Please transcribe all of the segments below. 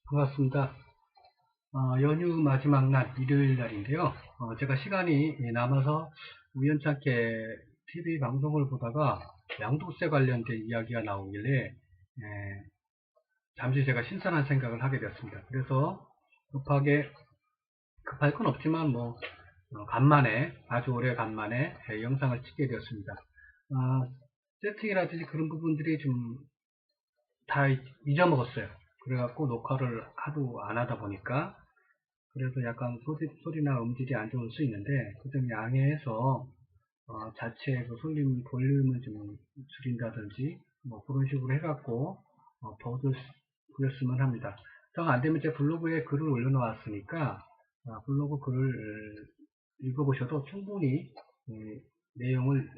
반갑습니다. 연휴 마지막 날, 일요일 날인데요. 제가 시간이 남아서 우연찮게 TV 방송을 보다가 양도세 관련된 이야기가 나오길래, 잠시 제가 신선한 생각을 하게 되었습니다. 그래서 급할 건 없지만, 간만에, 아주 오래 간만에 영상을 찍게 되었습니다. 세팅이라든지 그런 부분들이 좀 다 잊어먹었어요. 그래갖고 녹화를 하도 안 하다 보니까, 그래서 약간 소리나 음질이 안 좋을 수 있는데 그 점 양해해서 자체 그 볼륨을 좀 줄인다든지 뭐 그런 식으로 해갖고 보였으면 합니다. 정 안되면 제 블로그에 글을 올려놓았으니까 블로그 글을 읽어보셔도 충분히 내용을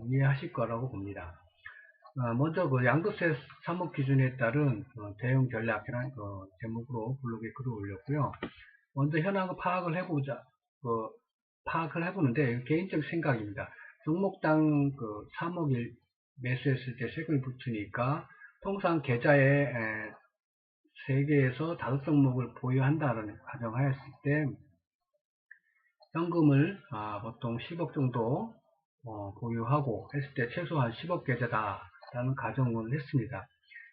이해하실 거라고 봅니다. 먼저 그 양도세 3억 기준에 따른 대응 전략이라는 제목으로 블로그에 글을 올렸고요. 먼저 현황을 파악을 해보는데, 개인적 생각입니다. 종목당 3억 매수했을 때 세금이 붙으니까, 통상 계좌에 3개에서 5종목을 보유한다는 가정하였을 때, 현금을 보통 10억 정도 보유하고 했을 때 최소한 10억 계좌다라는 가정을 했습니다.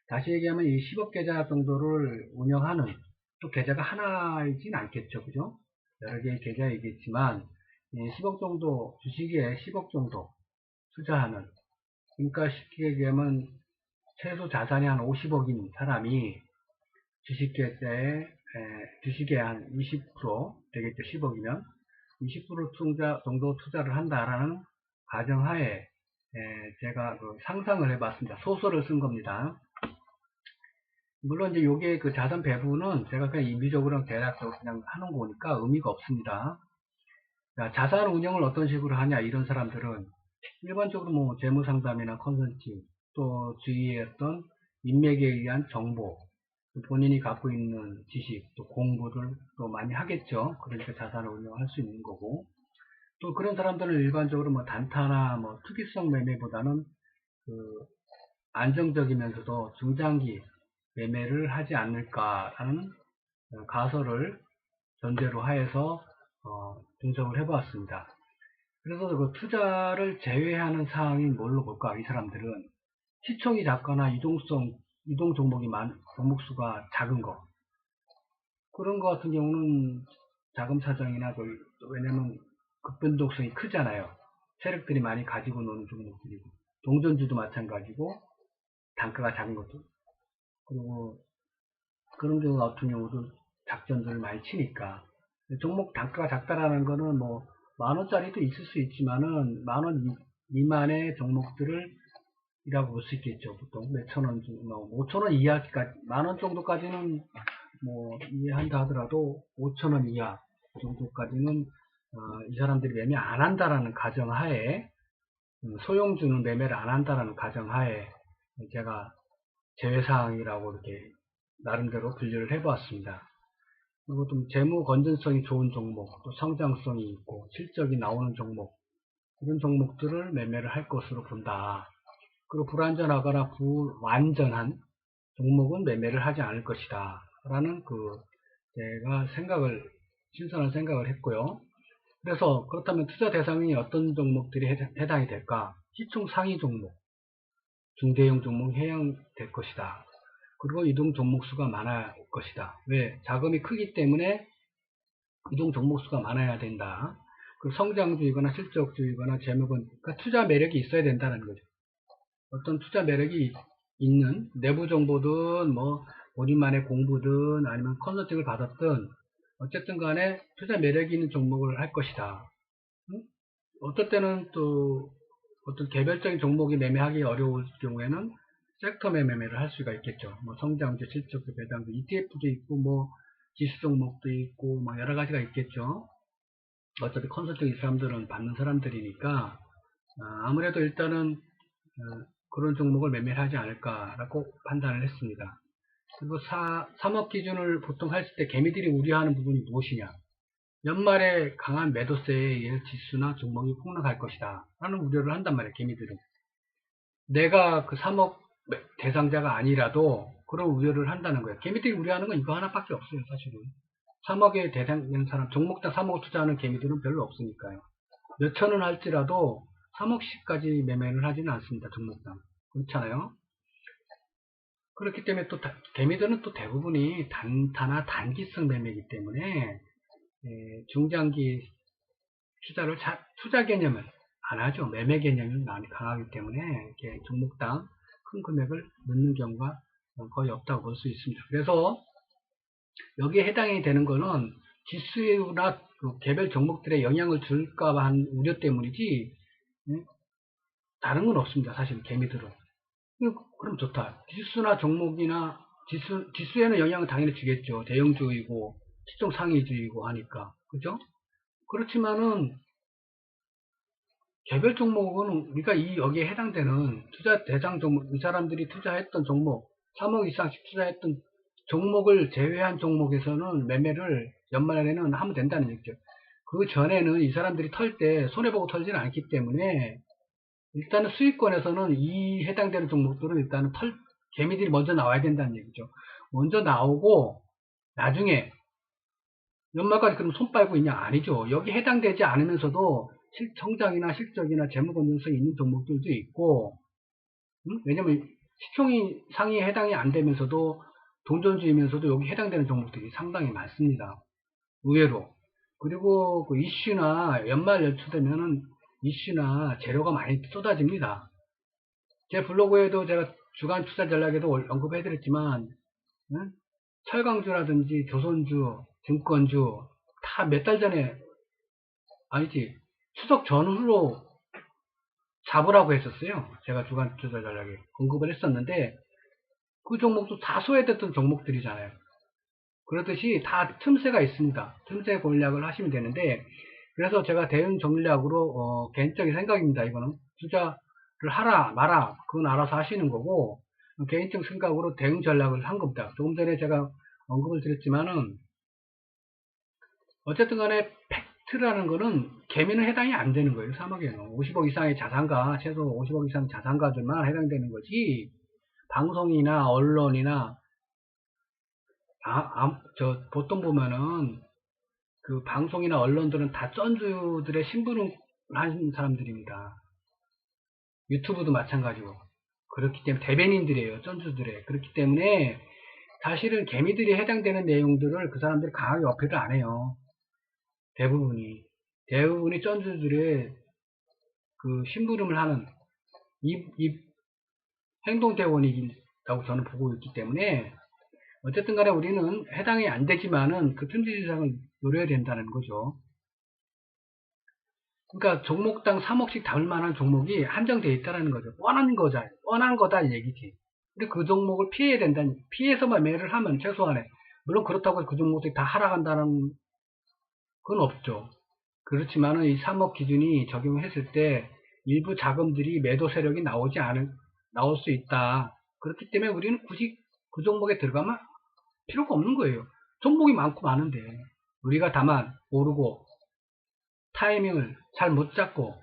다시 얘기하면 이 10억 계좌 정도를 운영하는, 또 계좌가 하나이진 않겠죠, 그죠? 여러 개의 계좌이겠지만 10억 정도, 주식에 10억 정도 투자하는, 그러니까 쉽게 얘기하면 최소 자산이 한 50억인 사람이 주식에 한 20% 되겠죠. 10억이면 20% 정도 투자를 한다라는 가정하에 제가 상상을 해봤습니다. 소설을 쓴 겁니다. 물론 이제 요게 그 자산 배분은 제가 그냥 임의적으로 대략적으로 그냥 하는 거니까 의미가 없습니다. 자산 운영을 어떤 식으로 하냐, 이런 사람들은 일반적으로 뭐 재무 상담이나 컨설팅, 또 주위의 어떤 인맥에 의한 정보, 또 본인이 갖고 있는 지식, 또 공부를 또 많이 하겠죠. 그러니까 자산을 운영할 수 있는 거고, 또 그런 사람들은 일반적으로 뭐 단타나 뭐 투기성 매매보다는 그 안정적이면서도 중장기 매매를 하지 않을까라는 가설을 전제로 하여서 분석을 해보았습니다. 그래서 그 투자를 제외하는 사항이 뭘로 볼까? 이 사람들은 시총이 작거나 유동 종목수가 작은 거, 그런 거 같은 경우는 자금 사정이나 왜냐면 급변동성이 크잖아요. 세력들이 많이 가지고 노는 종목들이고, 동전주도 마찬가지고, 단가가 작은 것도, 그리고 그런 경우 같은 경우도 작전들을 많이 치니까. 종목 단가가 작다라는 거는 뭐, 10,000원짜리도 있을 수 있지만은, 10,000원 미만의 종목들을 이라고 볼 수 있겠죠. 보통 몇천 원, 5,000원 이하까지, 10,000원 정도까지는 뭐, 이해한다 하더라도, 5,000원 이하 정도까지는, 이 사람들이 매매 안 한다라는 가정하에, 소형주는 매매를 안 한다라는 가정하에, 제가 제외사항이라고 이렇게 나름대로 분류를 해보았습니다. 그리고 좀 재무 건전성이 좋은 종목, 또 성장성이 있고 실적이 나오는 종목, 이런 종목들을 매매를 할 것으로 본다. 그리고 불안전하거나 불완전한 종목은 매매를 하지 않을 것이다. 라는 제가 신선한 생각을 했고요. 그래서 그렇다면 투자 대상이 어떤 종목들이 해당이 될까? 시총 상위 종목, 중대형 종목이 해당될 것이다. 그리고 이동 종목수가 많아야 할 것이다. 왜? 자금이 크기 때문에 이동 종목수가 많아야 된다. 그 성장주이거나 실적주이거나 그러니까 투자 매력이 있어야 된다는 거죠. 어떤 투자 매력이 있는 내부 정보든 뭐 본인만의 공부든 아니면 컨설팅을 받았든 어쨌든 간에 투자 매력이 있는 종목을 할 것이다. 어떨 때는 또 어떤 개별적인 종목이 매매하기 어려울 경우에는 섹터 매매를 할 수가 있겠죠. 뭐 성장주, 실적주, 배당주, ETF도 있고 뭐 지수 종목도 있고 뭐 여러 가지가 있겠죠. 어차피 컨설팅 이 사람들은 받는 사람들이니까 아무래도 일단은 그런 종목을 매매를 하지 않을까라고 판단을 했습니다. 그리고 3억 기준을 보통 했을 때 개미들이 우려하는 부분이 무엇이냐? 연말에 강한 매도세에 의해 지수나 종목이 폭락할 것이다 라는 우려를 한단 말이에요. 개미들은. 내가 그 3억 대상자가 아니라도 그런 우려를 한다는 거예요. 개미들이 우려하는 건 이거 하나밖에 없어요, 사실은. 3억에 대상되는 사람, 종목당 3억을 투자하는 개미들은 별로 없으니까요. 몇 천원 할지라도 3억씩까지 매매를 하지는 않습니다, 종목당. 그렇잖아요. 그렇기 때문에 또 개미들은 또 대부분이 단타나 단기성 매매이기 때문에 중장기 투자 개념을 안 하죠. 매매 개념이 많이 강하기 때문에 이렇게 종목당 큰 금액을 넣는 경우가 거의 없다고 볼 수 있습니다. 그래서 여기에 해당이 되는 거는 지수나 개별 종목들에 영향을 줄까 봐 한 우려 때문이지 다른 건 없습니다. 사실 개미들은. 그럼 좋다. 지수나 종목이나 지수에는 영향을 당연히 주겠죠. 대형주이고 시총 상위주이고 하니까. 그죠? 그렇지만은 개별 종목은 우리가 여기에 해당되는 투자 대상 종목, 이 사람들이 투자했던 종목, 3억 이상씩 투자했던 종목을 제외한 종목에서는 매매를 연말에는 하면 된다는 얘기죠. 그 전에는 이 사람들이 털 때 손해보고 털지는 않기 때문에 일단은 수익권에서는 이 해당되는 종목들은 일단은 개미들이 먼저 나와야 된다는 얘기죠. 먼저 나오고 나중에 연말까지 그럼 손 빨고 있냐? 아니죠. 여기 해당되지 않으면서도 성장이나 실적이나 재무 건전성이 있는 종목들도 있고, 왜냐면 시총이 상위에 해당이 안 되면서도 동전주이면서도 여기 해당되는 종목들이 상당히 많습니다. 의외로. 그리고 그 이슈나 연말 연초되면은 이슈나 재료가 많이 쏟아집니다. 제 블로그에도 제가 주간 투자 전략에도 언급해드렸지만, 철강주라든지 조선주, 증권주 다 몇 달 전에 아니지 추석 전후로 잡으라고 했었어요. 제가 주간 투자 전략에 언급을 했었는데 그 종목도 다 소외됐던 종목들이잖아요. 그렇듯이 다 틈새가 있습니다. 틈새 공략을 하시면 되는데 그래서 제가 대응 전략으로 개인적인 생각입니다. 이거는 투자를 하라 마라 그건 알아서 하시는 거고 개인적 생각으로 대응 전략을 한 겁니다. 조금 전에 제가 언급을 드렸지만은 어쨌든 간에 팩트라는 거는 개미는 해당이 안 되는 거예요. 3억에는 50억 이상의 자산가 최소 50억 이상 자산가들만 해당되는 거지 방송이나 언론이나 보통 보면은 그 방송이나 언론들은 다 쩐주들의 신분을 하는 사람들입니다. 유튜브도 마찬가지고 그렇기 때문에 대변인들이에요. 쩐주들의 그렇기 때문에 사실은 개미들이 해당되는 내용들을 그 사람들이 강하게 어필을 안 해요. 대부분이 쩐주들의 그 심부름을 하는 입 행동대원이라고 저는 보고 있기 때문에 어쨌든 간에 우리는 해당이 안 되지만은 그 틈새지상을 노려야 된다는 거죠. 그러니까 종목당 3억씩 담을 만한 종목이 한정되어 있다는 거죠. 뻔한 거다 이 얘기지. 근데 그 종목을 피해서만 매를 하면 최소한에 물론 그렇다고 그 종목들이 다 하락한다는 건 없죠. 그렇지만은 이 3억 기준이 적용했을 때 일부 자금들이 매도 세력이 나올 수 있다. 그렇기 때문에 우리는 굳이 그 종목에 들어가면 필요가 없는 거예요. 종목이 많고 많은데 우리가 다만 모르고 타이밍을 잘 못 잡고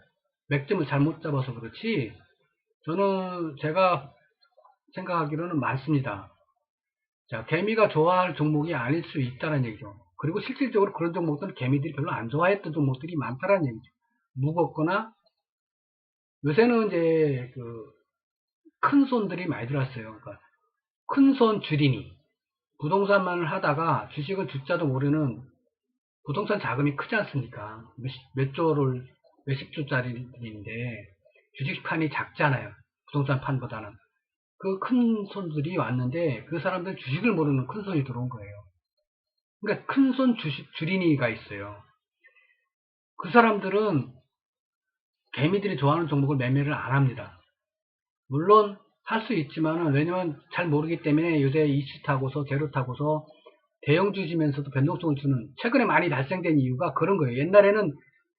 맥점을 잘못 잡아서 그렇지 제가 생각하기로는 많습니다. 자, 개미가 좋아할 종목이 아닐 수 있다는 얘기죠. 그리고 실질적으로 그런 종목들은 개미들이 별로 안 좋아했던 종목들이 많다는 얘기죠. 무겁거나 요새는 이제 큰 손들이 많이 들어왔어요. 그러니까 큰 손 주린이 부동산만을 하다가 주식을 주자도 모르는 부동산 자금이 크지 않습니까? 몇십 조짜리인데 주식판이 작잖아요. 부동산 판보다는. 그 큰 손들이 왔는데 그 사람들은 주식을 모르는 큰 손이 들어온 거예요. 그러니까 큰 손 주린이가 있어요. 그 사람들은 개미들이 좋아하는 종목을 매매를 안 합니다. 물론 할 수 있지만은 왜냐면 잘 모르기 때문에 요새 이슈 타고서 제로 타고서 대형주지면서도 변동성을 주는 최근에 많이 발생된 이유가 그런 거예요. 옛날에는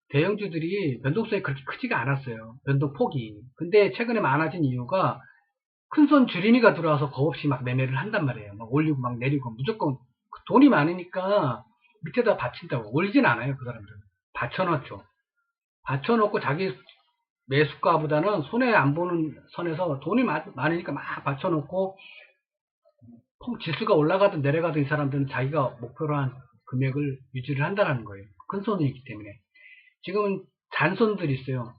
대형주들이 변동성이 그렇게 크지가 않았어요. 변동폭이. 근데 최근에 많아진 이유가 큰손 주린이가 들어와서 겁없이 막 매매를 한단 말이에요. 막 올리고 막 내리고 무조건 돈이 많으니까 밑에다 받친다고 올리진 않아요. 그 사람들은. 받쳐놓죠. 받쳐놓고 자기 매수가보다는 손해 안 보는 선에서 돈이 많으니까 막 받쳐놓고 지수가 올라가든 내려가든 이 사람들은 자기가 목표로 한 금액을 유지를 한다는 거예요. 큰 손이기 때문에. 지금은 잔손들이 있어요.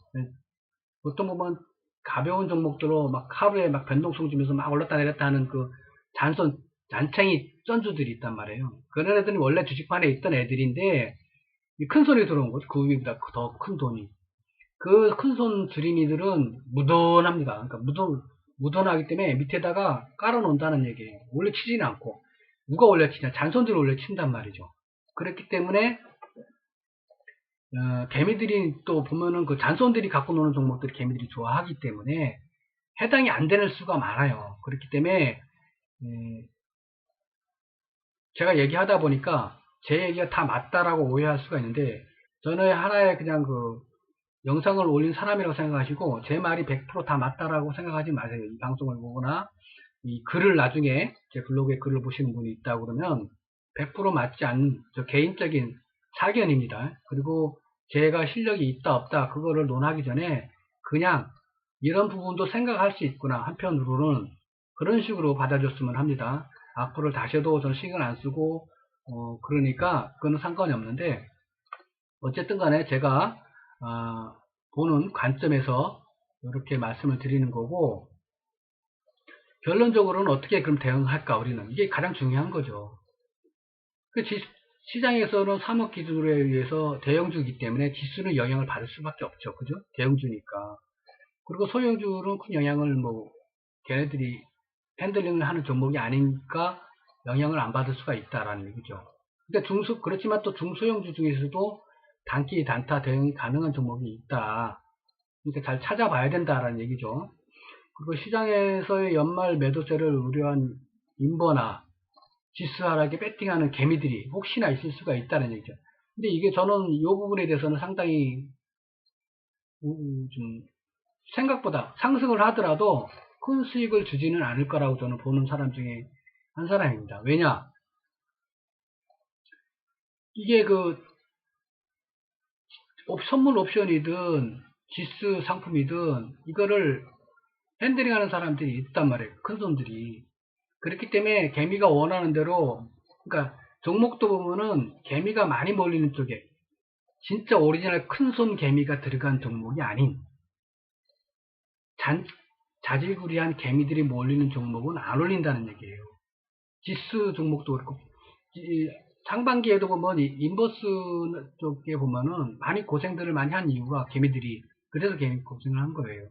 보통 보면 가벼운 종목들로 막 하루에 막 변동성 주면서 막 올랐다 내렸다 하는 그 잔챙이 쩐주들이 있단 말이에요. 그런 애들은 원래 주식판에 있던 애들인데 큰 손이 들어온 거죠. 그 위보다 더 큰 돈이. 그 큰 손 주린이들은 무던합니다. 그러니까 무던하기 때문에 밑에다가 깔아놓는다는 얘기예요. 원래 치지는 않고. 누가 원래 치냐? 잔손들이 원래 친단 말이죠. 그렇기 때문에 개미들이 또 보면은 그 잔손들이 갖고 노는 종목들이 개미들이 좋아하기 때문에 해당이 안 되는 수가 많아요. 그렇기 때문에 제가 얘기하다 보니까 제 얘기가 다 맞다라고 오해할 수가 있는데 저는 하나의 그냥 그 영상을 올린 사람이라고 생각하시고 제 말이 100%다 맞다라고 생각하지 마세요. 이 방송을 보거나 이 글을 나중에 제 블로그에 글을 보시는 분이 있다고 그러면 100% 맞지 않는 저 개인적인 사견입니다. 그리고 제가 실력이 있다 없다 그거를 논하기 전에 그냥 이런 부분도 생각할 수 있구나 한편으로는 그런 식으로 받아줬으면 합니다. 악플을 다셔도 저는 신경 안 쓰고 그러니까 그거는 상관이 없는데 어쨌든 간에 제가 보는 관점에서 이렇게 말씀을 드리는 거고 결론적으로는 어떻게 그럼 대응할까 우리는 이게 가장 중요한 거죠. 그 시장에서는 3억 기준으로 의해서 대형주이기 때문에 지수는 영향을 받을 수밖에 없죠. 그죠? 대형주니까. 그리고 소형주는 큰 영향을 걔네들이 핸들링을 하는 종목이 아니니까 영향을 안 받을 수가 있다라는 얘기죠. 그러니까 그렇지만 또 중소형주 중에서도 단기 단타 대응이 가능한 종목이 있다. 그러니까 잘 찾아봐야 된다라는 얘기죠. 그리고 시장에서의 연말 매도세를 우려한 인버나 지수 하락에 배팅하는 개미들이 혹시나 있을 수가 있다는 얘기죠. 근데 이게 저는 이 부분에 대해서는 상당히 좀 생각보다 상승을 하더라도 큰 수익을 주지는 않을 거라고 저는 보는 사람 중에 한 사람입니다. 왜냐? 이게 선물 옵션이든 지수 상품이든 이거를 핸들링하는 사람들이 있단 말이에요. 큰 손들이. 그렇기 때문에 개미가 원하는 대로 그러니까 종목도 보면은 개미가 많이 몰리는 쪽에 진짜 오리지널 큰 손 개미가 들어간 종목이 아닌 자질구리한 개미들이 몰리는 종목은 안 올린다는 얘기예요. 지수 종목도 그렇고 상반기에도 보면 인버스 쪽에 보면은 많이 고생들을 많이 한 이유가 개미들이 그래서 개미 고생을 한 거예요.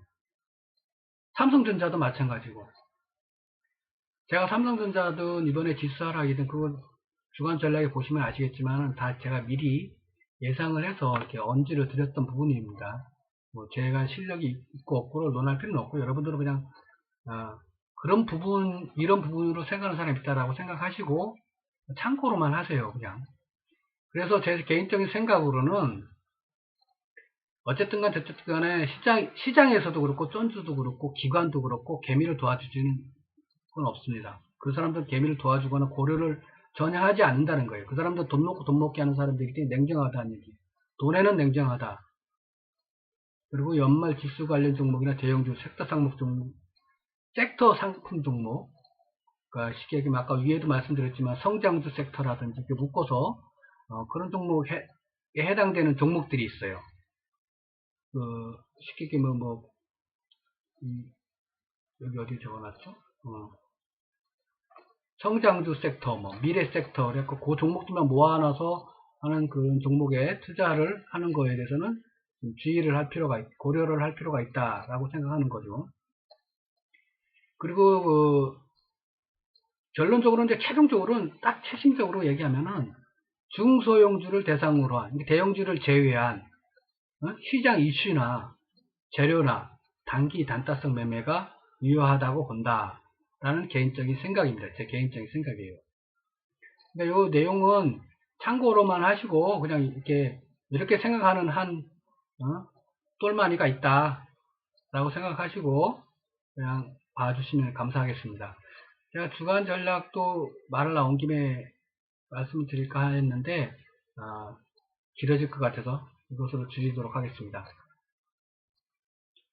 삼성전자도 마찬가지고 제가 삼성전자든 이번에 지수 하락이든 그거 주간 전략에 보시면 아시겠지만 다 제가 미리 예상을 해서 이렇게 언지를 드렸던 부분입니다. 제가 실력이 있고 없고를 논할 필요는 없고 여러분들은 그냥 그런 부분 이런 부분으로 생각하는 사람이 있다라고 생각하시고 참고로만 하세요. 그냥. 그래서 제 개인적인 생각으로는 어쨌든 간에 시장에서도 그렇고 쫀주도 그렇고 기관도 그렇고 개미를 도와주지는 건 없습니다. 그 사람들은 개미를 도와주거나 고려를 전혀 하지 않는다는 거예요. 그 사람들 돈 놓고 돈 먹게 하는 사람들이기 때문에 냉정하다는 얘기. 돈에는 냉정하다. 그리고 연말 지수 관련 종목이나 대형주 섹터 상목 종목, 섹터 상품 종목, 그러니까 쉽게 얘기하면 아까 위에도 말씀드렸지만 성장주 섹터라든지 이렇게 묶어서 그런 종목에 해당되는 종목들이 있어요. 쉽게 얘기하면 여기 어디 적어놨죠? 성장주 섹터, 미래 섹터, 그래서 그 종목들만 모아놔서 하는 그런 종목에 투자를 하는 거에 대해서는 주의를 할 필요가 고려를 할 필요가 있다라고 생각하는 거죠. 그리고 결론적으로 이제 최종적으로는 딱 최종적으로 얘기하면은 중소형주를 대상으로 한 대형주를 제외한 시장 이슈나 재료나 단기 단타성 매매가 유효하다고 본다라는 개인적인 생각입니다. 제 개인적인 생각이에요. 그러니까 이 내용은 참고로만 하시고 그냥 이렇게 생각하는 한 똘마니가 있다라고 생각하시고 그냥 봐주시면 감사하겠습니다. 제가 주간 전략도 말을 나온 김에 말씀을 드릴까 했는데 길어질 것 같아서 이것으로 줄이도록 하겠습니다.